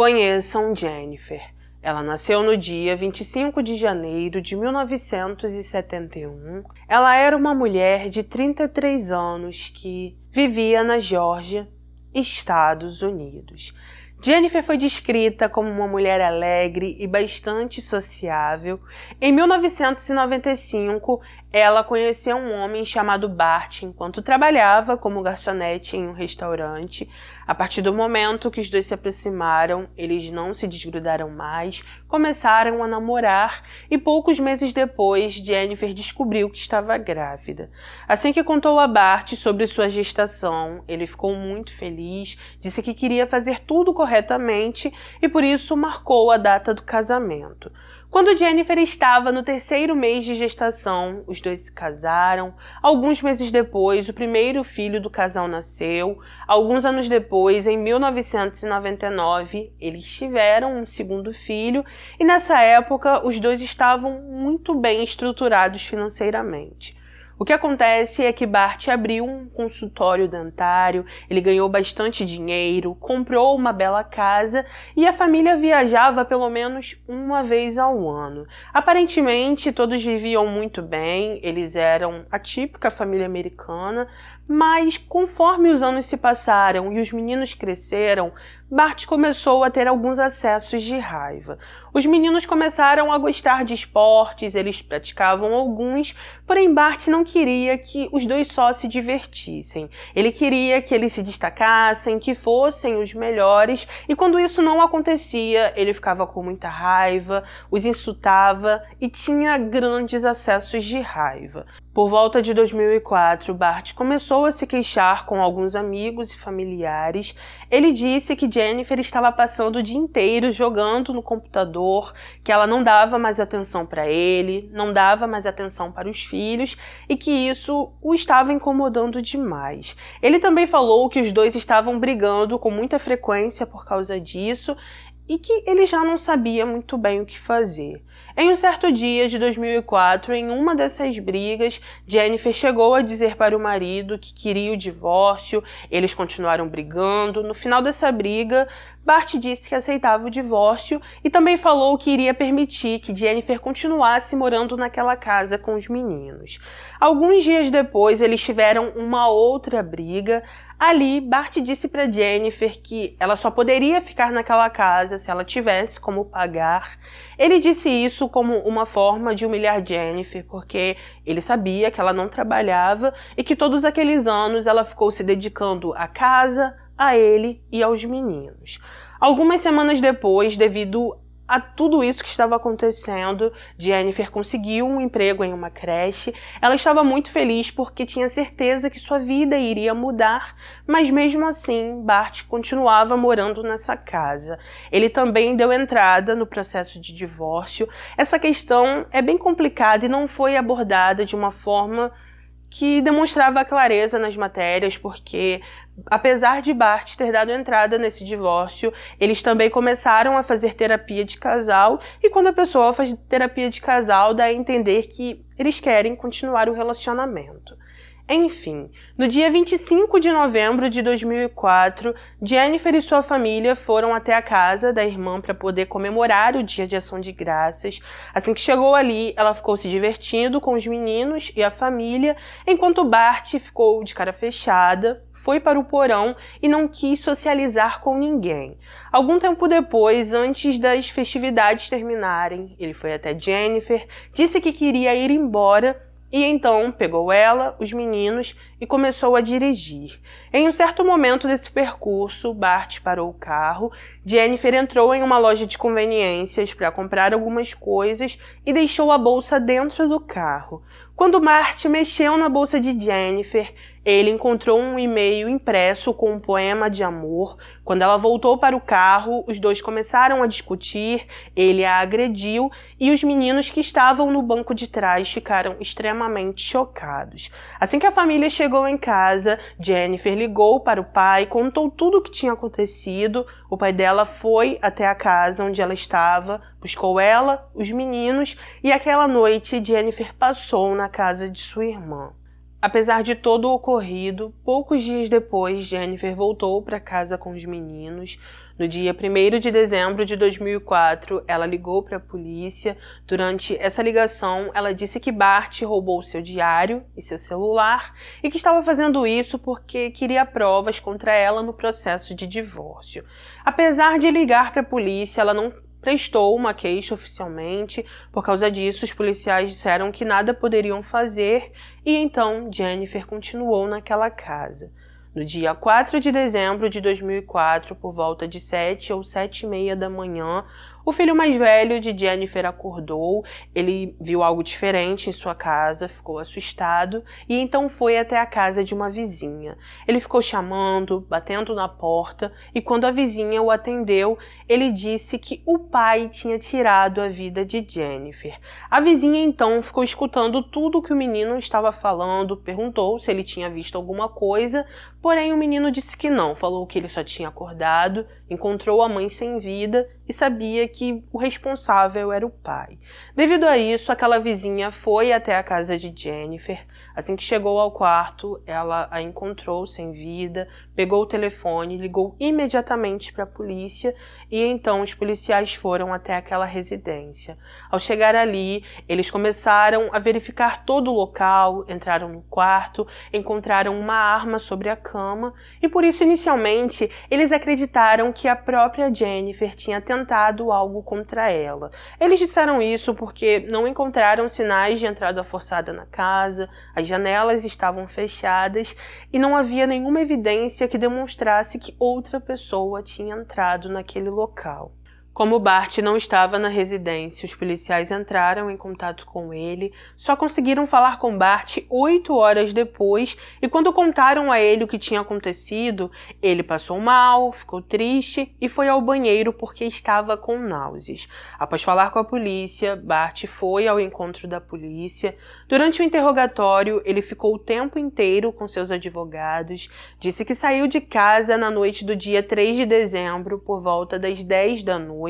Conheçam Jennifer. Ela nasceu no dia 25 de janeiro de 1971. Ela era uma mulher de 33 anos que vivia na Geórgia, Estados Unidos. Jennifer foi descrita como uma mulher alegre e bastante sociável. Em 1995, ela conheceu um homem chamado Bart enquanto trabalhava como garçonete em um restaurante. A partir do momento que os dois se aproximaram, eles não se desgrudaram mais, começaram a namorar e poucos meses depois, Jennifer descobriu que estava grávida. Assim que contou a Bart sobre sua gestação, ele ficou muito feliz, disse que queria fazer tudo corretamente e por isso marcou a data do casamento. Quando Jennifer estava no 3º mês de gestação, os dois se casaram. Alguns meses depois, o primeiro filho do casal nasceu. Alguns anos depois, em 1999, eles tiveram um segundo filho e nessa época os dois estavam muito bem estruturados financeiramente. O que acontece é que Bart abriu um consultório dentário, ele ganhou bastante dinheiro, comprou uma bela casa e a família viajava pelo menos uma vez ao ano. Aparentemente, todos viviam muito bem, eles eram a típica família americana, mas conforme os anos se passaram e os meninos cresceram, Bart começou a ter alguns acessos de raiva. Os meninos começaram a gostar de esportes, eles praticavam alguns, porém Bart não queria que os dois só se divertissem. Ele queria que eles se destacassem, que fossem os melhores, e quando isso não acontecia, ele ficava com muita raiva, os insultava e tinha grandes acessos de raiva. Por volta de 2004, Bart começou a se queixar com alguns amigos e familiares. Ele disse que Jennifer estava passando o dia inteiro jogando no computador, que ela não dava mais atenção para ele, não dava mais atenção para os filhos e que isso o estava incomodando demais. Ele também falou que os dois estavam brigando com muita frequência por causa disso e que ele já não sabia muito bem o que fazer. Em um certo dia de 2004, em uma dessas brigas, Jennifer chegou a dizer para o marido que queria o divórcio, eles continuaram brigando. No final dessa briga, Bart disse que aceitava o divórcio e também falou que iria permitir que Jennifer continuasse morando naquela casa com os meninos. Alguns dias depois, eles tiveram uma outra briga. Ali, Bart disse para Jennifer que ela só poderia ficar naquela casa se ela tivesse como pagar. Ele disse isso como uma forma de humilhar Jennifer, porque ele sabia que ela não trabalhava e que todos aqueles anos ela ficou se dedicando à casa, a ele e aos meninos. Algumas semanas depois, devido a tudo isso que estava acontecendo, Jennifer conseguiu um emprego em uma creche. Ela estava muito feliz porque tinha certeza que sua vida iria mudar, mas mesmo assim, Bart continuava morando nessa casa. Ele também deu entrada no processo de divórcio. Essa questão é bem complicada e não foi abordada de uma forma que demonstrava clareza nas matérias, porque apesar de Bart ter dado entrada nesse divórcio, eles também começaram a fazer terapia de casal, e quando a pessoa faz terapia de casal, dá a entender que eles querem continuar o relacionamento. Enfim, no dia 25 de novembro de 2004, Jennifer e sua família foram até a casa da irmã para poder comemorar o Dia de Ação de Graças. Assim que chegou ali, ela ficou se divertindo com os meninos e a família, enquanto Bart ficou de cara fechada, foi para o porão e não quis socializar com ninguém. Algum tempo depois, antes das festividades terminarem, ele foi até Jennifer, disse que queria ir embora, e então pegou ela, os meninos e começou a dirigir. Em um certo momento desse percurso, Bart parou o carro, Jennifer entrou em uma loja de conveniências para comprar algumas coisas e deixou a bolsa dentro do carro. Quando Bart mexeu na bolsa de Jennifer, ele encontrou um e-mail impresso com um poema de amor. Quando ela voltou para o carro, os dois começaram a discutir, ele a agrediu e os meninos que estavam no banco de trás ficaram extremamente chocados. Assim que a família chegou em casa, Jennifer ligou para o pai, contou tudo o que tinha acontecido. O pai dela foi até a casa onde ela estava, buscou ela, os meninos, e aquela noite Jennifer passou na casa de sua irmã. Apesar de todo o ocorrido, poucos dias depois, Jennifer voltou para casa com os meninos. No dia 1º de dezembro de 2004, ela ligou para a polícia. Durante essa ligação, ela disse que Bart roubou seu diário e seu celular e que estava fazendo isso porque queria provas contra ela no processo de divórcio. Apesar de ligar para a polícia, ela não prestou uma queixa oficialmente. Por causa disso, os policiais disseram que nada poderiam fazer e então Jennifer continuou naquela casa. No dia 4 de dezembro de 2004, por volta de 7 ou 7h30 da manhã, o filho mais velho de Jennifer acordou. Ele viu algo diferente em sua casa, ficou assustado e então foi até a casa de uma vizinha. Ele ficou chamando, batendo na porta e quando a vizinha o atendeu, ele disse que o pai tinha tirado a vida de Jennifer. A vizinha então ficou escutando tudo o que o menino estava falando, perguntou se ele tinha visto alguma coisa, porém o menino disse que não, falou que ele só tinha acordado, encontrou a mãe sem vida e sabia que o responsável era o pai. Devido a isso, aquela vizinha foi até a casa de Jennifer. Assim que chegou ao quarto, ela a encontrou sem vida, pegou o telefone, ligou imediatamente para a polícia e então os policiais foram até aquela residência. Ao chegar ali, eles começaram a verificar todo o local, entraram no quarto, encontraram uma arma sobre a cama e por isso inicialmente eles acreditaram que a própria Jennifer tinha tentado algo contra ela. Eles disseram isso porque não encontraram sinais de entrada forçada na casa, as janelas estavam fechadas e não havia nenhuma evidência que demonstrasse que outra pessoa tinha entrado naquele local. Como Bart não estava na residência, os policiais entraram em contato com ele, só conseguiram falar com Bart 8 horas depois e quando contaram a ele o que tinha acontecido, ele passou mal, ficou triste e foi ao banheiro porque estava com náuseas. Após falar com a polícia, Bart foi ao encontro da polícia. Durante o interrogatório, ele ficou o tempo inteiro com seus advogados, disse que saiu de casa na noite do dia 3 de dezembro por volta das 10 da noite.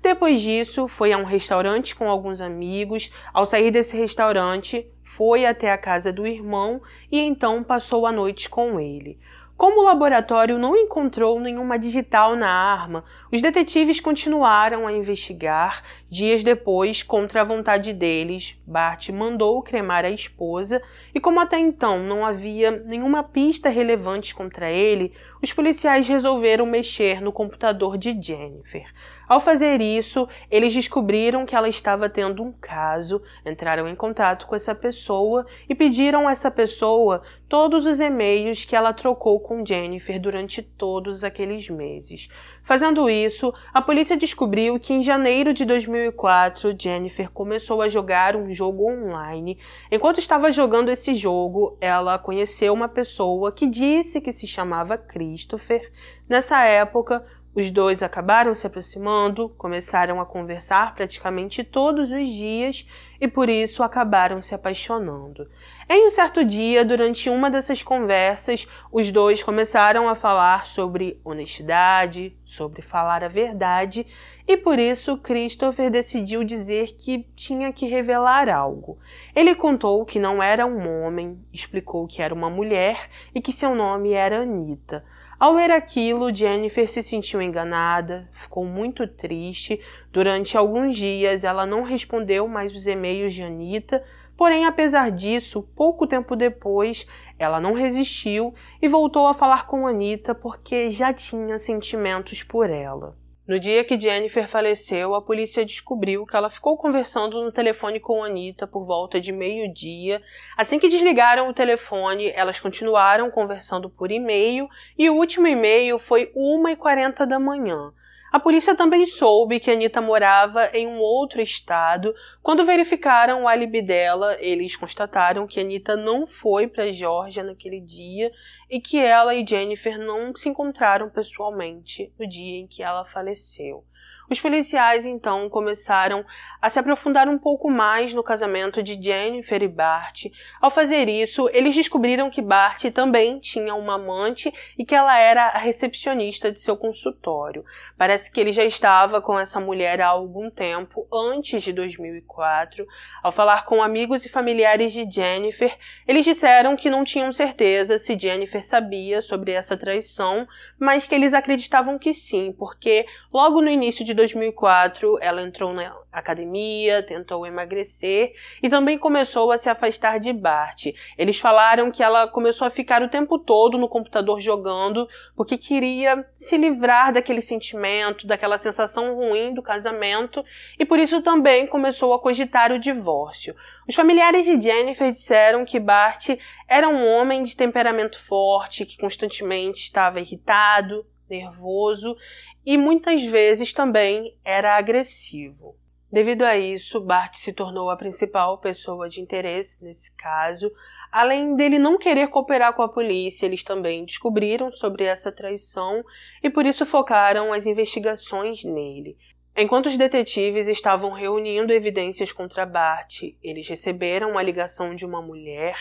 Depois disso, foi a um restaurante com alguns amigos. Ao sair desse restaurante, foi até a casa do irmão e então passou a noite com ele. Como o laboratório não encontrou nenhuma digital na arma, os detetives continuaram a investigar. Dias depois, contra a vontade deles, Bart mandou cremar a esposa e como até então não havia nenhuma pista relevante contra ele, os policiais resolveram mexer no computador de Jennifer. Ao fazer isso, eles descobriram que ela estava tendo um caso, entraram em contato com essa pessoa e pediram a essa pessoa todos os e-mails que ela trocou com Jennifer durante todos aqueles meses. Fazendo isso, a polícia descobriu que em janeiro de 2004, Jennifer começou a jogar um jogo online. Enquanto estava jogando esse jogo, ela conheceu uma pessoa que disse que se chamava Christopher. Nessa época, os dois acabaram se aproximando, começaram a conversar praticamente todos os dias e por isso acabaram se apaixonando. Em um certo dia, durante uma dessas conversas, os dois começaram a falar sobre honestidade, sobre falar a verdade e por isso Christopher decidiu dizer que tinha que revelar algo. Ele contou que não era um homem, explicou que era uma mulher e que seu nome era Anita. Ao ler aquilo, Jennifer se sentiu enganada, ficou muito triste. Durante alguns dias, ela não respondeu mais os e-mails de Anita, porém, apesar disso, pouco tempo depois, ela não resistiu e voltou a falar com Anita porque já tinha sentimentos por ela. No dia que Jennifer faleceu, a polícia descobriu que ela ficou conversando no telefone com Anita por volta de meio-dia. Assim que desligaram o telefone, elas continuaram conversando por e-mail e o último e-mail foi 1h40 da manhã. A polícia também soube que Anita morava em um outro estado. Quando verificaram o álibi dela, eles constataram que Anita não foi para a Geórgia naquele dia e que ela e Jennifer não se encontraram pessoalmente no dia em que ela faleceu. Os policiais, então, começaram a se aprofundar um pouco mais no casamento de Jennifer e Bart. Ao fazer isso, eles descobriram que Bart também tinha uma amante e que ela era a recepcionista de seu consultório. Parece que ele já estava com essa mulher há algum tempo, antes de 2004. Ao falar com amigos e familiares de Jennifer, eles disseram que não tinham certeza se Jennifer sabia sobre essa traição, mas que eles acreditavam que sim, porque logo no início de 2004 ela entrou na academia, tentou emagrecer e também começou a se afastar de Bart. Eles falaram que ela começou a ficar o tempo todo no computador jogando porque queria se livrar daquele sentimento, daquela sensação ruim do casamento e por isso também começou a cogitar o divórcio. Os familiares de Jennifer disseram que Bart era um homem de temperamento forte, que constantemente estava irritado, nervoso e muitas vezes também era agressivo. Devido a isso, Bart se tornou a principal pessoa de interesse nesse caso. Além dele não querer cooperar com a polícia, eles também descobriram sobre essa traição e por isso focaram as investigações nele. Enquanto os detetives estavam reunindo evidências contra Bart, eles receberam uma ligação de uma mulher.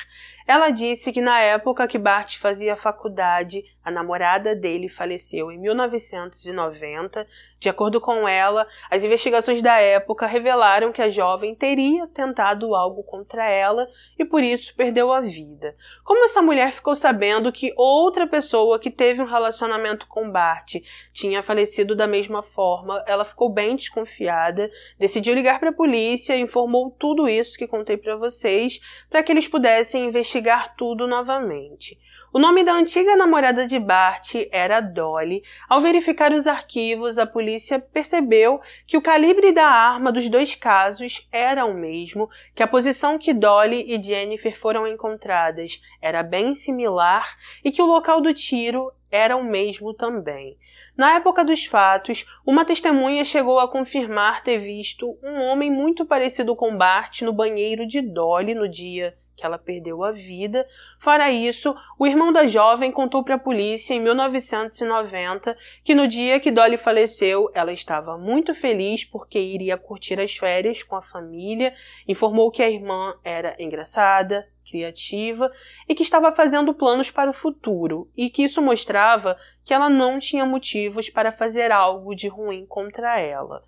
Ela disse que na época que Bart fazia faculdade, a namorada dele faleceu em 1990. De acordo com ela, as investigações da época revelaram que a jovem teria tentado algo contra ela e por isso perdeu a vida. Como essa mulher ficou sabendo que outra pessoa que teve um relacionamento com Bart tinha falecido da mesma forma, ela ficou bem desconfiada, decidiu ligar para a polícia e informou tudo isso que contei para vocês para que eles pudessem investigar tudo novamente. O nome da antiga namorada de Bart era Dolly. Ao verificar os arquivos, a polícia percebeu que o calibre da arma dos dois casos era o mesmo, que a posição que Dolly e Jennifer foram encontradas era bem similar e que o local do tiro era o mesmo também. Na época dos fatos, uma testemunha chegou a confirmar ter visto um homem muito parecido com Bart no banheiro de Dolly no dia que ela perdeu a vida. Fora isso, o irmão da jovem contou para a polícia em 1990 que no dia que Dolly faleceu, ela estava muito feliz porque iria curtir as férias com a família, informou que a irmã era engraçada, criativa e que estava fazendo planos para o futuro e que isso mostrava que ela não tinha motivos para fazer algo de ruim contra ela.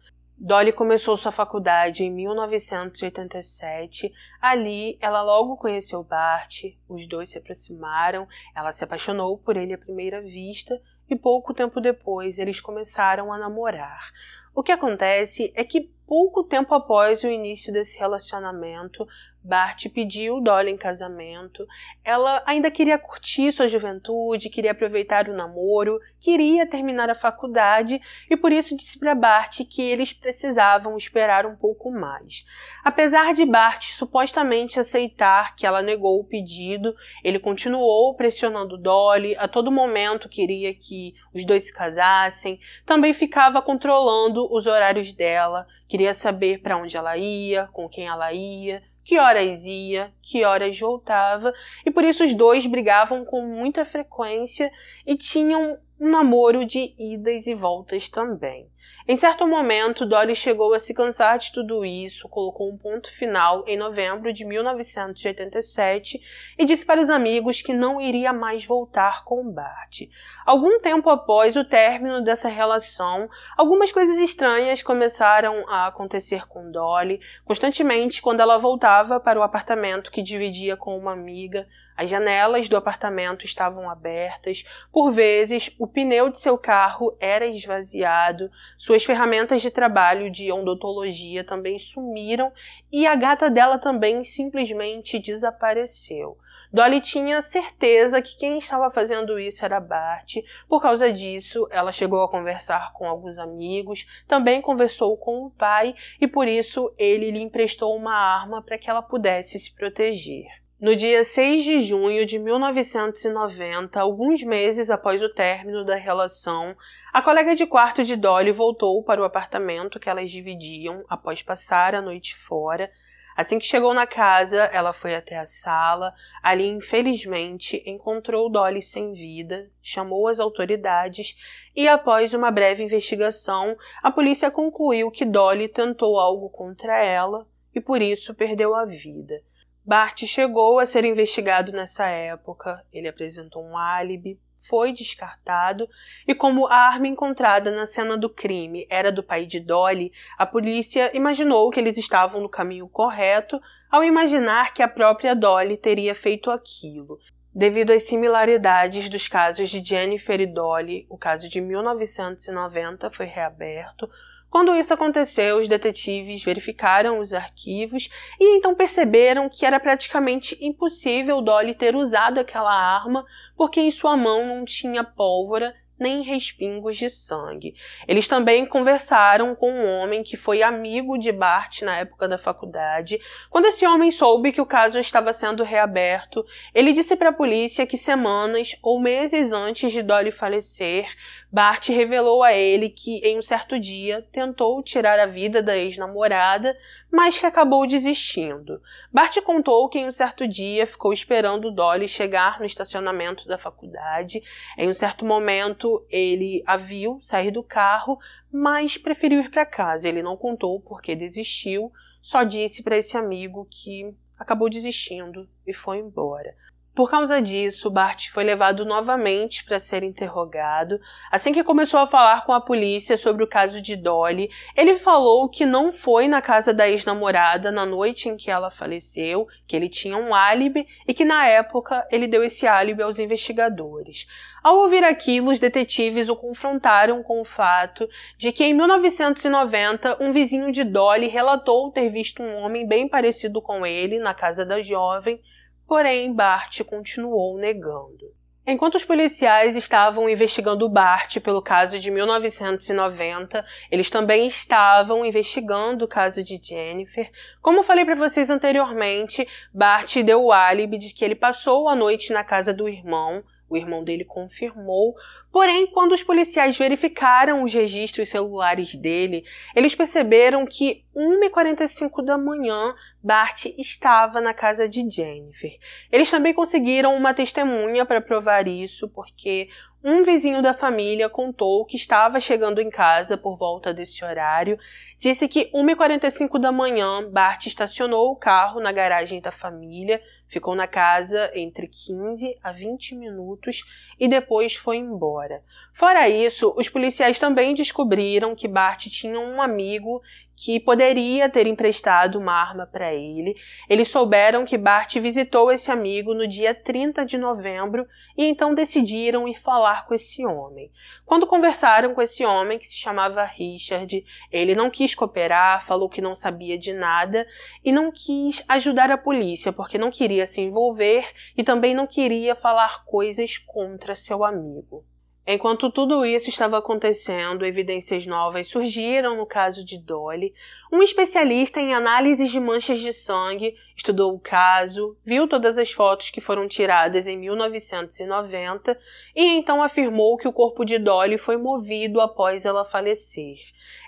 Dolly começou sua faculdade em 1987. Ali, ela logo conheceu Bart, os dois se aproximaram, ela se apaixonou por ele à primeira vista e pouco tempo depois eles começaram a namorar. O que acontece é que pouco tempo após o início desse relacionamento, Bart pediu Dolly em casamento. Ela ainda queria curtir sua juventude, queria aproveitar o namoro, queria terminar a faculdade e por isso disse para Bart que eles precisavam esperar um pouco mais. Apesar de Bart supostamente aceitar que ela negou o pedido, ele continuou pressionando Dolly, a todo momento queria que os dois se casassem, também ficava controlando os horários dela, queria saber para onde ela ia, com quem ela ia, que horas ia, que horas voltava, e por isso os dois brigavam com muita frequência e tinham um namoro de idas e voltas também. Em certo momento, Dolly chegou a se cansar de tudo isso, colocou um ponto final em novembro de 1987 e disse para os amigos que não iria mais voltar com Bart. Algum tempo após o término dessa relação, algumas coisas estranhas começaram a acontecer com Dolly. Constantemente, quando ela voltava para o apartamento que dividia com uma amiga, as janelas do apartamento estavam abertas, por vezes o pneu de seu carro era esvaziado, suas ferramentas de trabalho de odontologia também sumiram e a gata dela também simplesmente desapareceu. Dolly tinha certeza que quem estava fazendo isso era Bart. Por causa disso, ela chegou a conversar com alguns amigos, também conversou com o pai e por isso ele lhe emprestou uma arma para que ela pudesse se proteger. No dia 6 de junho de 1990, alguns meses após o término da relação, a colega de quarto de Dolly voltou para o apartamento que elas dividiam após passar a noite fora. Assim que chegou na casa, ela foi até a sala. Ali, infelizmente, encontrou Dolly sem vida, chamou as autoridades e, após uma breve investigação, a polícia concluiu que Dolly tentou algo contra ela e, por isso, perdeu a vida. Bart chegou a ser investigado nessa época, ele apresentou um álibi, foi descartado e como a arma encontrada na cena do crime era do pai de Dolly, a polícia imaginou que eles estavam no caminho correto ao imaginar que a própria Dolly teria feito aquilo. Devido às similaridades dos casos de Jennifer e Dolly, o caso de 1990 foi reaberto. Quando isso aconteceu, os detetives verificaram os arquivos e então perceberam que era praticamente impossível Dolly ter usado aquela arma porque em sua mão não tinha pólvora nem respingos de sangue. Eles também conversaram com um homem que foi amigo de Bart na época da faculdade. Quando esse homem soube que o caso estava sendo reaberto, ele disse para a polícia que semanas ou meses antes de Dolly falecer, Bart revelou a ele que, em um certo dia, tentou tirar a vida da ex-namorada, mas que acabou desistindo. Bart contou que, em um certo dia, ficou esperando Dolly chegar no estacionamento da faculdade. Em um certo momento, ele a viu sair do carro, mas preferiu ir para casa. Ele não contou porque desistiu, só disse para esse amigo que acabou desistindo e foi embora. Por causa disso, Bart foi levado novamente para ser interrogado. Assim que começou a falar com a polícia sobre o caso de Dolly, ele falou que não foi na casa da ex-namorada na noite em que ela faleceu, que ele tinha um álibi e que na época ele deu esse álibi aos investigadores. Ao ouvir aquilo, os detetives o confrontaram com o fato de que em 1990 um vizinho de Dolly relatou ter visto um homem bem parecido com ele na casa da jovem. Porém, Bart continuou negando. Enquanto os policiais estavam investigando Bart pelo caso de 1990, eles também estavam investigando o caso de Jennifer. Como eu falei para vocês anteriormente, Bart deu o álibi de que ele passou a noite na casa do irmão. O irmão dele confirmou. Porém, quando os policiais verificaram os registros celulares dele, eles perceberam que 1h45 da manhã, Bart estava na casa de Jennifer. Eles também conseguiram uma testemunha para provar isso, porque um vizinho da família contou que estava chegando em casa por volta desse horário. Disse que 1h45 da manhã, Bart estacionou o carro na garagem da família, ficou na casa entre 15 a 20 minutos e depois foi embora. Fora isso, os policiais também descobriram que Bart tinha um amigo que poderia ter emprestado uma arma para ele. Eles souberam que Bart visitou esse amigo no dia 30 de novembro e então decidiram ir falar com esse homem. Quando conversaram com esse homem, que se chamava Richard, ele não quis cooperar, falou que não sabia de nada e não quis ajudar a polícia porque não queria se envolver e também não queria falar coisas contra seu amigo. Enquanto tudo isso estava acontecendo, evidências novas surgiram no caso de Dolly. Um especialista em análises de manchas de sangue estudou o caso, viu todas as fotos que foram tiradas em 1990 e então afirmou que o corpo de Dolly foi movido após ela falecer.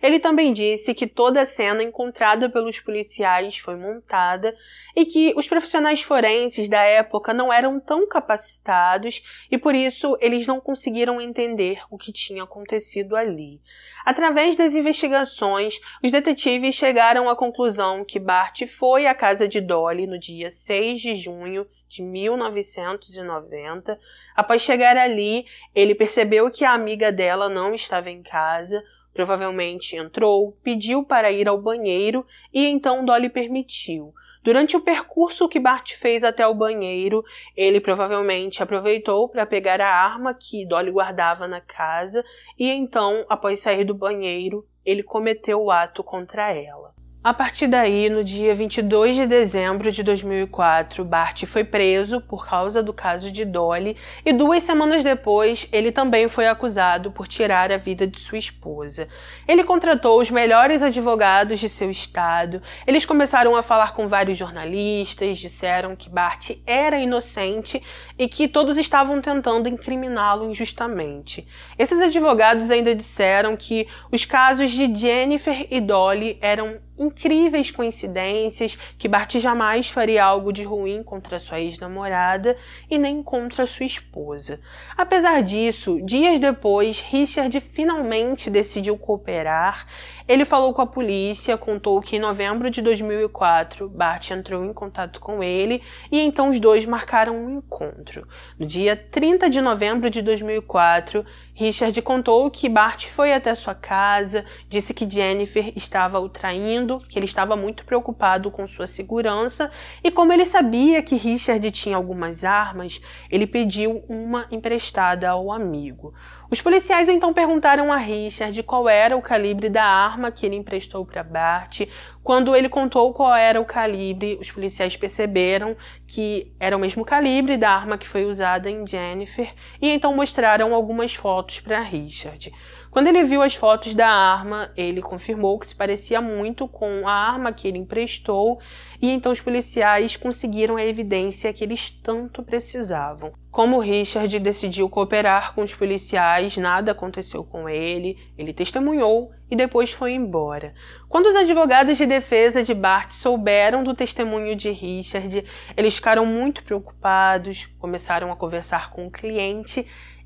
Ele também disse que toda a cena encontrada pelos policiais foi montada e que os profissionais forenses da época não eram tão capacitados e por isso eles não conseguiram entender o que tinha acontecido ali. Através das investigações, os detetives chegaram à conclusão que Bart foi à casa de Dolly no dia 6 de junho de 1990. Após chegar ali, ele percebeu que a amiga dela não estava em casa, provavelmente entrou, pediu para ir ao banheiro e então Dolly permitiu. Durante o percurso que Bart fez até o banheiro, ele provavelmente aproveitou para pegar a arma que Dolly guardava na casa e então, após sair do banheiro, ele cometeu o ato contra ela. A partir daí, no dia 22 de dezembro de 2004, Bart foi preso por causa do caso de Dolly e 2 semanas depois, ele também foi acusado por tirar a vida de sua esposa. Ele contratou os melhores advogados de seu estado, eles começaram a falar com vários jornalistas, disseram que Bart era inocente e que todos estavam tentando incriminá-lo injustamente. Esses advogados ainda disseram que os casos de Jennifer e Dolly eram incríveis coincidências, que Bart jamais faria algo de ruim contra sua ex-namorada e nem contra sua esposa. Apesar disso, dias depois, Richard finalmente decidiu cooperar. Ele falou com a polícia, contou que em novembro de 2004, Bart entrou em contato com ele e então os dois marcaram um encontro. No dia 30 de novembro de 2004, Richard contou que Bart foi até sua casa, disse que Jennifer estava o traindo assumindo que ele estava muito preocupado com sua segurança e como ele sabia que Richard tinha algumas armas, ele pediu uma emprestada ao amigo. Os policiais então perguntaram a Richard qual era o calibre da arma que ele emprestou para Bart. Quando ele contou qual era o calibre, os policiais perceberam que era o mesmo calibre da arma que foi usada em Jennifer e então mostraram algumas fotos para Richard. Quando ele viu as fotos da arma, ele confirmou que se parecia muito com a arma que ele emprestou e então os policiais conseguiram a evidência que eles tanto precisavam. Como Richard decidiu cooperar com os policiais, nada aconteceu com ele, ele testemunhou e depois foi embora. Quando os advogados de defesa de Bart souberam do testemunho de Richard, eles ficaram muito preocupados, começaram a conversar com o cliente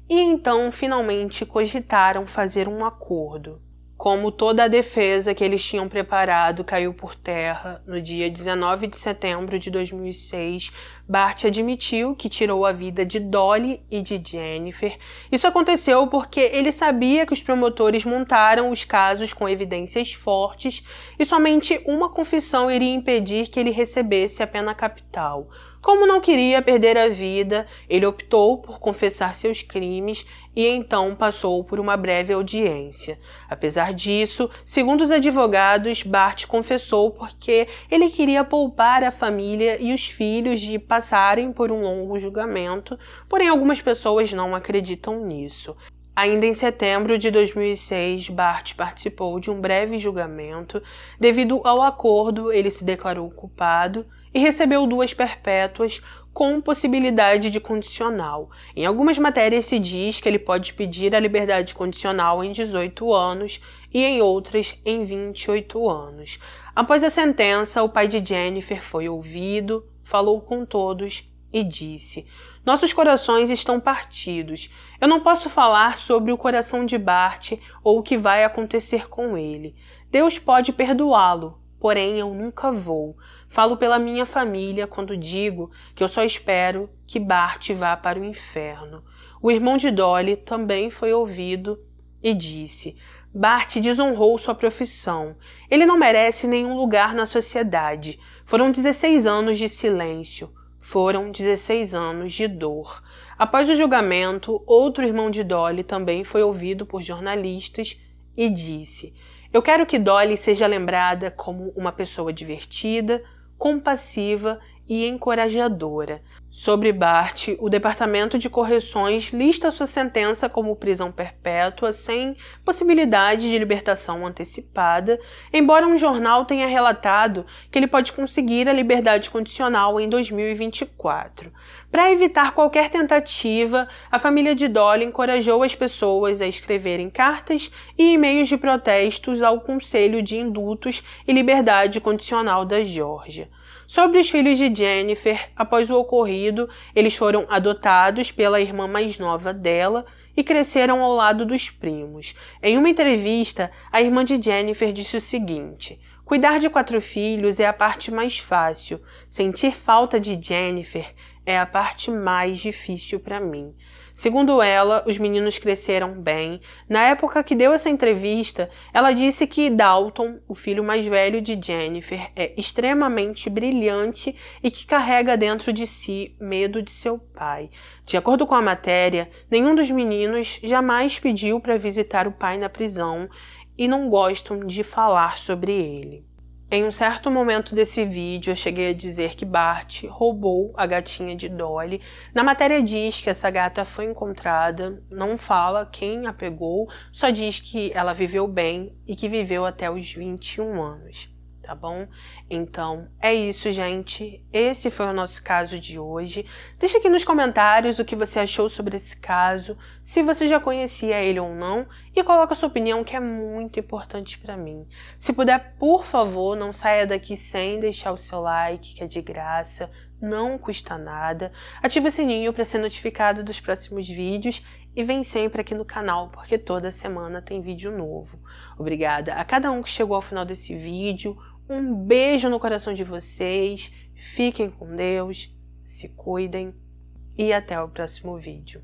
e então finalmente cogitaram fazer um acordo. Como toda a defesa que eles tinham preparado caiu por terra, no dia 19 de setembro de 2006, Bart admitiu que tirou a vida de Dolly e de Jennifer. Isso aconteceu porque ele sabia que os promotores montaram os casos com evidências fortes e somente uma confissão iria impedir que ele recebesse a pena capital. Como não queria perder a vida, ele optou por confessar seus crimes e então passou por uma breve audiência. Apesar disso, segundo os advogados, Bart confessou porque ele queria poupar a família e os filhos de passarem por um longo julgamento, porém algumas pessoas não acreditam nisso. Ainda em setembro de 2006, Bart participou de um breve julgamento. Devido ao acordo, ele se declarou culpado e recebeu 2 perpétuas com possibilidade de condicional. Em algumas matérias se diz que ele pode pedir a liberdade condicional em 18 anos e em outras em 28 anos. Após a sentença, o pai de Jennifer foi ouvido, falou com todos e disse: "Nossos corações estão partidos. Eu não posso falar sobre o coração de Bart ou o que vai acontecer com ele. Deus pode perdoá-lo, porém eu nunca vou. Falo pela minha família quando digo que eu só espero que Bart vá para o inferno." O irmão de Dolly também foi ouvido e disse: "Bart desonrou sua profissão. Ele não merece nenhum lugar na sociedade. Foram 16 anos de silêncio. Foram 16 anos de dor." Após o julgamento, outro irmão de Dolly também foi ouvido por jornalistas e disse: "Eu quero que Dolly seja lembrada como uma pessoa divertida, compassiva e encorajadora." Sobre Bart, o Departamento de Correções lista sua sentença como prisão perpétua sem possibilidade de libertação antecipada, embora um jornal tenha relatado que ele pode conseguir a liberdade condicional em 2024. Para evitar qualquer tentativa, a família de Dolly encorajou as pessoas a escreverem cartas e e-mails de protestos ao Conselho de Indultos e Liberdade Condicional da Geórgia. Sobre os filhos de Jennifer, após o ocorrido, eles foram adotados pela irmã mais nova dela e cresceram ao lado dos primos. Em uma entrevista, a irmã de Jennifer disse o seguinte: "Cuidar de 4 filhos é a parte mais fácil. Sentir falta de Jennifer é a parte mais difícil para mim." Segundo ela, os meninos cresceram bem. Na época que deu essa entrevista, ela disse que Dalton, o filho mais velho de Jennifer, é extremamente brilhante e que carrega dentro de si medo de seu pai. De acordo com a matéria, nenhum dos meninos jamais pediu para visitar o pai na prisão e não gostam de falar sobre ele. Em um certo momento desse vídeo, eu cheguei a dizer que Bart roubou a gatinha de Dolly. Na matéria diz que essa gata foi encontrada, não fala quem a pegou, só diz que ela viveu bem e que viveu até os 21 anos. Tá bom? Então, é isso, gente. Esse foi o nosso caso de hoje. Deixa aqui nos comentários o que você achou sobre esse caso, se você já conhecia ele ou não, e coloca a sua opinião, que é muito importante para mim. Se puder, por favor, não saia daqui sem deixar o seu like, que é de graça, não custa nada. Ative o sininho para ser notificado dos próximos vídeos e vem sempre aqui no canal, porque toda semana tem vídeo novo. Obrigada a cada um que chegou ao final desse vídeo. Um beijo no coração de vocês, fiquem com Deus, se cuidem e até o próximo vídeo.